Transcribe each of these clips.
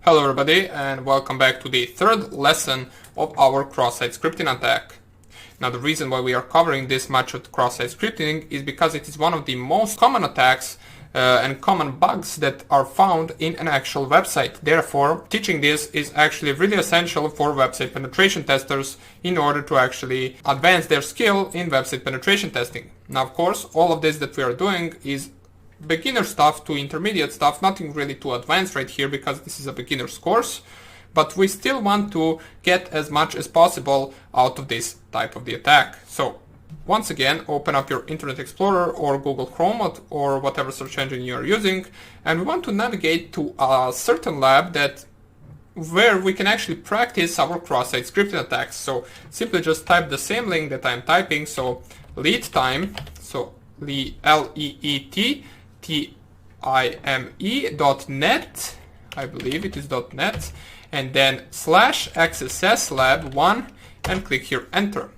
Hello everybody and welcome back to the third lesson of our cross-site scripting attack. Now the reason why we are covering this much of cross-site scripting is because it is one of the most common attacks and common bugs that are found in an actual website. Therefore, teaching this is actually really essential for website penetration testers in order to actually advance their skill in website penetration testing. Now of course, all of this that we are doing is beginner stuff to intermediate stuff, nothing really too advanced right here because this is a beginner's course, but we still want to get as much as possible out of this type of the attack. So once again, open up your Internet Explorer or Google Chrome or whatever search engine you are using, and we want to navigate to a certain lab where we can actually practice our cross-site scripting attacks. So simply just type the same link that I'm typing, so lead time, so leadtime.net, I believe it is .net, and then /XSS lab 1 and click here enter.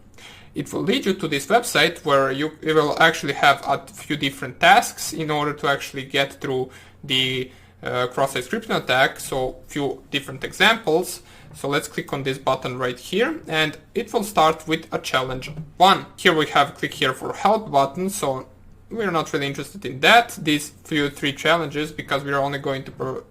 It will lead you to this website where you will actually have a few different tasks in order to actually get through the cross-site scripting attack, so few different examples. So let's click on this button right here and it will start with a challenge 1. Here we have click here for help button, so we're not really interested in that. These three challenges, because we're only going to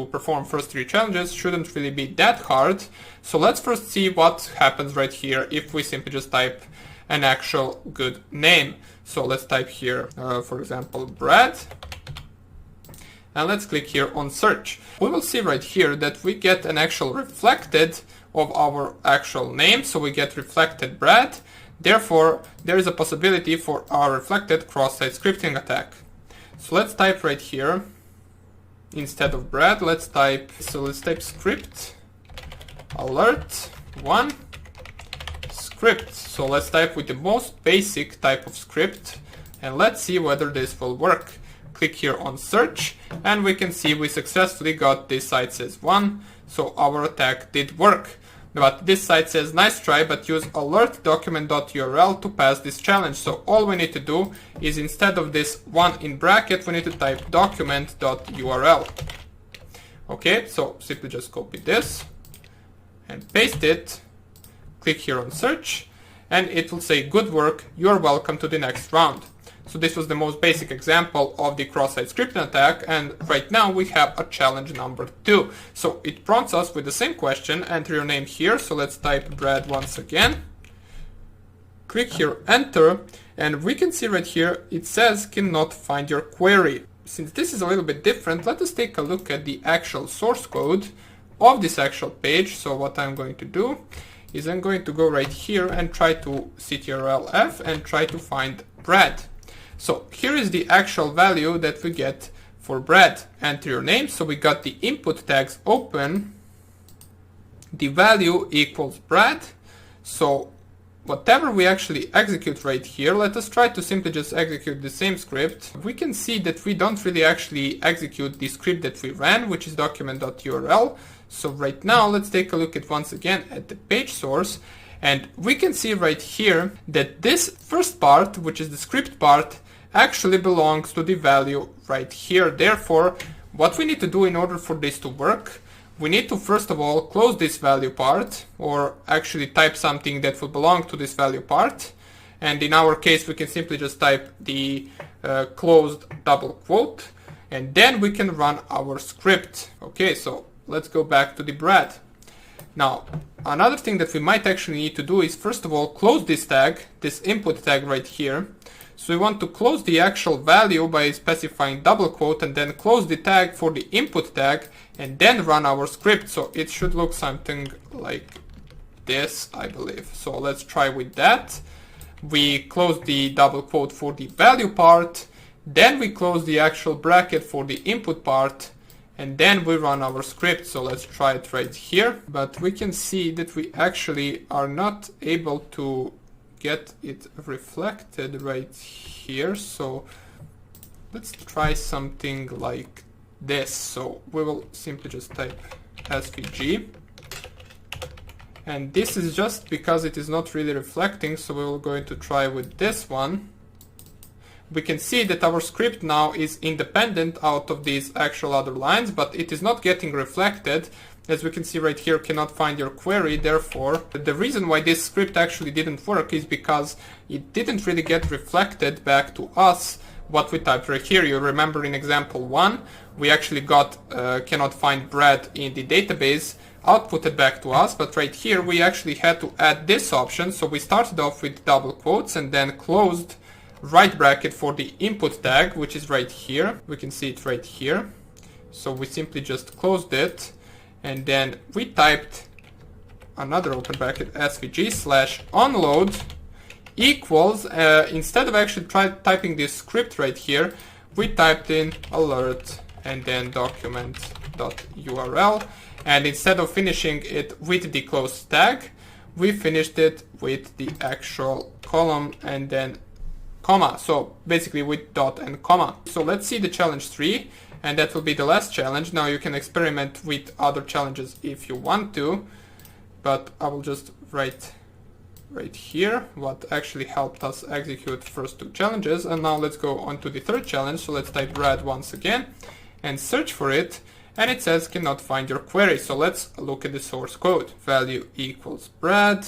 perform first 3 challenges, shouldn't really be that hard. So let's first see what happens right here if we simply just type an actual good name. So let's type here, for example, Brad. And let's click here on search. We will see right here that we get an actual reflected of our actual name. So we get reflected Brad. Therefore, there is a possibility for our reflected cross-site scripting attack. So let's type right here, instead of Brad, let's type script alert 1 script. So let's type with the most basic type of script and let's see whether this will work. Click here on search and we can see we successfully got this site says 1, so our attack did work. But this site says nice try, but use alert document.url to pass this challenge. So all we need to do is instead of this 1 in bracket, we need to type document.url. Okay, so simply just copy this and paste it. Click here on search and it will say good work, you're welcome to the next round. So this was the most basic example of the cross-site scripting attack, and right now we have a challenge number 2. So it prompts us with the same question, enter your name here, so let's type Brad once again. Click here enter, and we can see right here it says cannot find your query. Since this is a little bit different, let us take a look at the actual source code of this actual page. So what I'm going to do is I'm going to go right here and try to ctrl-F and try to find Brad. So here is the actual value that we get for Brad. Enter your name, so we got the input tags open, the value equals Brad. So whatever we actually execute right here, let us try to simply just execute the same script. We can see that we don't really actually execute the script that we ran, which is document.url. So right now let's take a look at once again at the page source. And we can see right here that this first part, which is the script part, actually belongs to the value right here. Therefore, what we need to do in order for this to work, we need to first of all close this value part, or actually type something that will belong to this value part. And in our case, we can simply just type the closed double quote, and then we can run our script. Okay, so let's go back to the Brad. Now, another thing that we might actually need to do is first of all close this tag, this input tag right here. So we want to close the actual value by specifying double quote and then close the tag for the input tag and then run our script. So it should look something like this, I believe. So let's try with that. We close the double quote for the value part, then we close the actual bracket for the input part, and then we run our script. So let's try it right here. But we can see that we actually are not able to get it reflected right here. So let's try something like this. So we will simply just type svg. And this is just because it is not really reflecting. So we will going to try with this one. we can see that our script now is independent out of these actual other lines, but it is not getting reflected. As we can see right here, cannot find your query. Therefore, the reason why this script actually didn't work is because it didn't really get reflected back to us what we typed right here. You remember in example 1, we actually got cannot find bread in the database outputted back to us, but right here we actually had to add this option. So we started off with double quotes and then closed right bracket for the input tag, which is right here. We can see it right here. So we simply just closed it, and then we typed another open bracket svg/onload equals, instead of actually typing this script right here, we typed in alert and then document.url, and instead of finishing it with the close tag, we finished it with the actual column and then comma. So basically with dot and comma. So let's see the challenge 3, and that will be the last challenge. Now you can experiment with other challenges if you want to, but I will just write right here what actually helped us execute first 2 challenges. And now let's go on to the third challenge. So let's type bread once again and search for it, and it says cannot find your query. So let's look at the source code. Value equals bread,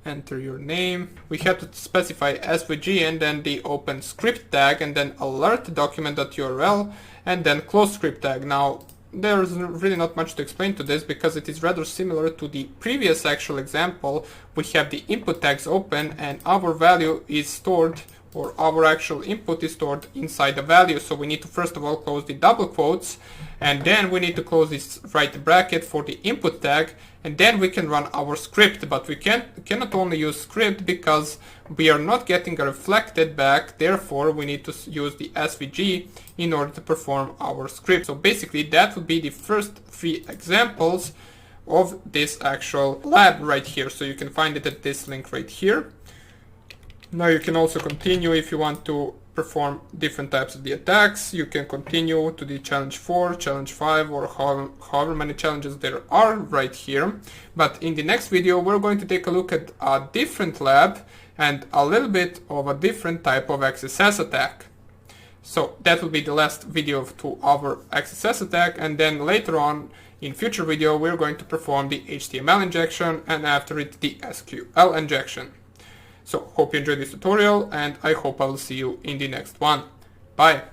enter your name. We have to specify svg and then the open script tag and then alert document.url and then close script tag. Now there's really not much to explain to this because it is rather similar to the previous actual example. We have the input tags open and our value is stored, or our actual input is stored inside the value. So we need to first of all close the double quotes, and then we need to close this right bracket for the input tag, and then we can run our script. But we cannot only use script because we are not getting a reflected back. Therefore, we need to use the svg in order to perform our script. So basically that would be the first 3 examples of this actual lab right here. So you can find it at this link right here. Now you can also continue if you want to perform different types of the attacks. You can continue to the challenge 4, challenge 5, or however many challenges there are right here. But in the next video, we're going to take a look at a different lab and a little bit of a different type of XSS attack. So that will be the last video to our XSS attack, and then later on in future video, we're going to perform the HTML injection and after it the SQL injection. So hope you enjoyed this tutorial, and I hope I will see you in the next one. Bye!